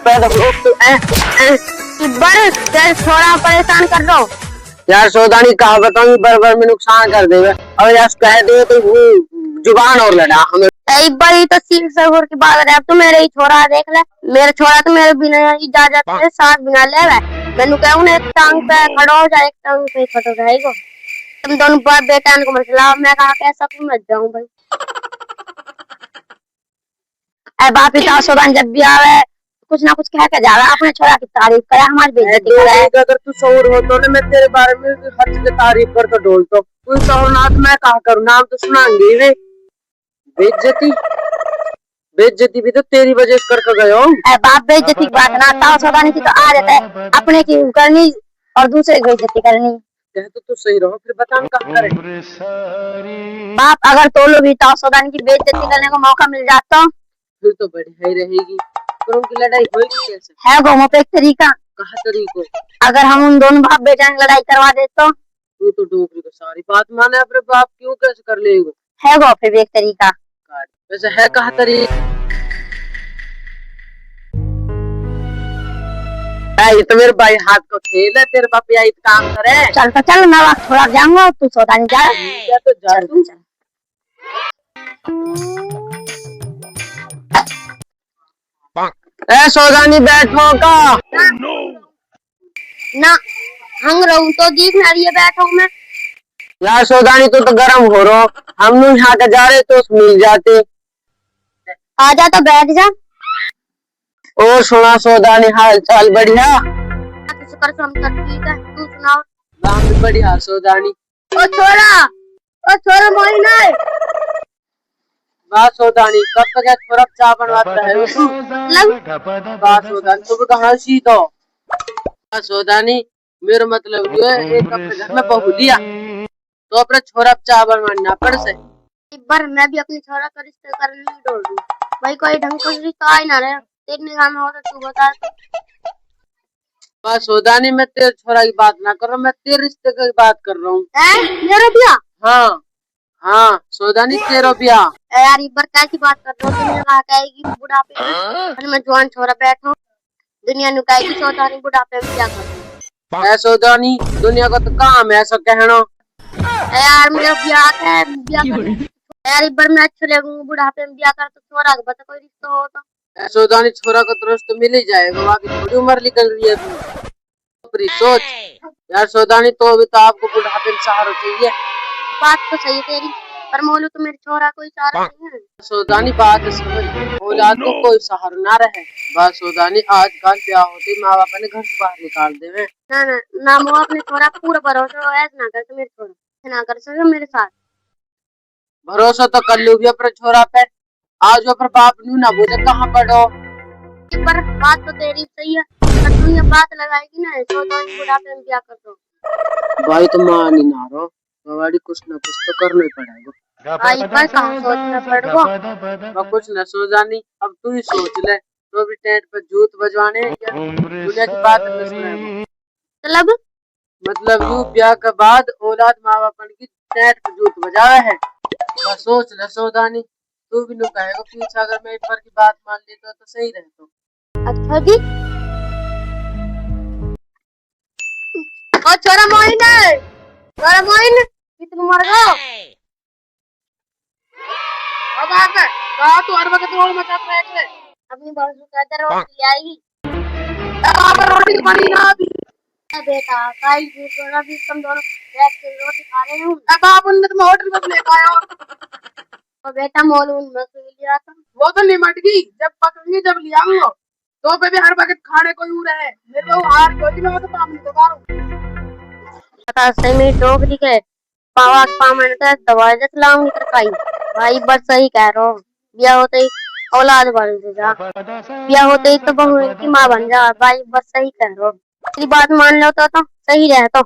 पैदा थोड़ा परेशान कर दो यार। सौदानी कहा बताऊं बर में नुकसान कर देगा। और यार कह दे तो वो जुबान और लड़ा हमें। एक बार तो सीख सगुर की बात है। अब तो मेरे ही छोरा देख ले, मेरा छोरा तो मेरे बिना इजाजत के साथ बिना ले मैंने कहूँ एक टांग पे खड़ा हो जाए, एक टांग पे खड़ा रहेगा। तुम दोनों बाप बेटा को मसला, मैं कहा कैसा क्यों मत जाऊं भाई। बाप ही सौदान जब भी आवे कुछ ना कुछ कह के जावे, अपने छोरा की तारीफ करे, हमारी बेइज्जती करे। अगर तू शौर हो तो ना मैं तेरे बारे में हर चीज तारीफ कर तो ढोल तो तू शौर ना तो मैं कहा करूँ, नाम तो सुनाएंगे वे। बेइज्जती बेइज्जती भी तो तेरी वजह से करके गए हो। बाप बेइज्जती की बात ना, ताऊ सौदानी की तो आ जाता है अपने की करनी और दूसरे की बेइज्जती करनी। कह तो सही रहो, फिर बता हम कहाँ करें। बाप अगर तो लो भी ताऊ सौदानी की बेइज्जती करने का मौका मिल जाता फिर तो बढ़िया ही रहेगी। पर उनकी लड़ाई होगी कैसे? है गोमो पे एक तरीका। कहा तरीको? अगर हम उन दोनों बाप बेटा की लड़ाई करवा दे तो तू तो डोकरी को सारी बात माने, अपने बाप क्यों कैसे कर लेगा? है गो फिर भी एक तरीका। वैसे है कहा तरीका? ये तो मेरे भाई हाथ को खेल है, तेरे बाप यही काम करे। चल तो चल, मैं वक्त थोड़ा जाऊंगा, तू सौदानी जा। तो जा तू। ए सौदानी बैठो का ना हंग रहूं तो दिख ना रही है, बैठो मैं। यार सौदानी तो गर्म हो रहा, हम लोग यहाँ के जा रहे तो मिल जाते। आजा तो बैठ जा। और सुना सौदानी, हाल चाल बढ़िया? शुक्र हम ठीक है, तू सुनाओ। हम भी बढ़िया सौदानी। ओ छोरा मोहिना बात सौदानी कब तक है छोरा चाय बनवाता है बात सौदानी तू कहाँ सी तो सौदानी मेरा मतलब जो है एक अपने घर में बहू दिया तो अपने छोरा चाय बनवाना पड़ से। एक बार मैं भी अपने छोरा का रिश्ता करने ही डोल दूं भाई, कोई ढंग का रिश्ता आ ही ना रहे। तेरे निगाह में हो तो तू बता। बात सौदानी मैं तेरे छोरा की बात ना कर रहा हूँ, मैं तेरे रिश्ते की बात कर रहा हूँ। मेरा ब्याह? हाँ हाँ सौदानी तेरा ब्याह। यार एक बार कैसी बात कर रहे हो? दुनिया कहेगी बुढ़ापे में मैं जवान छोरा बैठा, दुनिया नु कहेगी सौदानी बुढ़ापे में क्या कर है सौदानी, दुनिया का तो काम है ऐसा कहना। यार मेरा ब्याह है, ब्याह यार एक बार मैं अच्छे लगूंगा, बुढ़ापे में ब्याह कर तो छोरा का बता कोई रिश्ता हो तो। सौदानी छोरा का तो रिश्ता मिल ही जाएगा, बाकी थोड़ी उम्र निकल रही है तू सोच। यार सौदानी तो अभी तो आपको बुढ़ापे में सहारा चाहिए। बात तो सही है तेरी, पर मोलू तो मेरे छोरा कोई सहारा नहीं है। सौदानी बात समझ, औलाद को कोई सहारा ना रहे। बात सौदानी आजकल ब्याह होते माँ बाप ने घर से बाहर निकाल दे। ना ना ना वो अपने छोरा पूरा भरोसा ऐसा ना कर तो मेरे छोरा ना कर सके मेरे साथ। भरोसा तो कर लो भी अपने छोरा पे, आज वो पर बाप नू ना बोले कहाँ पढ़ो। एक बार बात तो तेरी सही है, पर दुनिया बात लगाएगी ना सौदानी बुढ़ापे में ब्याह कर दो। भाई तो मान ही ना रहो, हमारी कुछ ना कुछ तो करना ही पड़ेगा। भाई पर कहाँ सोचना पड़ेगा। कुछ न सौदानी, अब तू ही सोच ले, तो भी टेंट पे जूत बजवाने या दुनिया की बात मतलब यू ब्याह के बाद औलाद माँ बाप की टेंट पे जूत बजावे है। बस सोच ले सौदानी, तू भी नु कहेगा पीछे अगर मैं एक बार की बात मान ली तो सही रहे तो। अच्छा जी और छोरा मोइन कितने मर गो अब आकर कहा तू हर वक्त रोड मचा रहा है। अपनी बाजू का इधर रोटी आएगी, अब रोटी बनी ना अभी बेटा काई जी तो अभी तुम दोनों बैठ के रोटी खा रहे हो। अब आप उन तुम होटल में लेके आए हो तो बेटा मोलू में से लिया था, वो तो निमट गई जब पकड़ेंगे जब ले आऊंगा तो पे भी हर वक्त खाने को यूं रहे मेरे को हार कोई मैं तो काम नहीं करूं। पता सही में डोगरी के पावा पामन का दवाई जत लाऊंगी तरकाई। भाई बस सही कह रहा हूं, ब्याह होते ही औलाद बन जा, ब्याह होते ही तो बहू की माँ बन जा। भाई बस सही कह रहा हूं, तेरी बात मान लो तो सही रहे तो।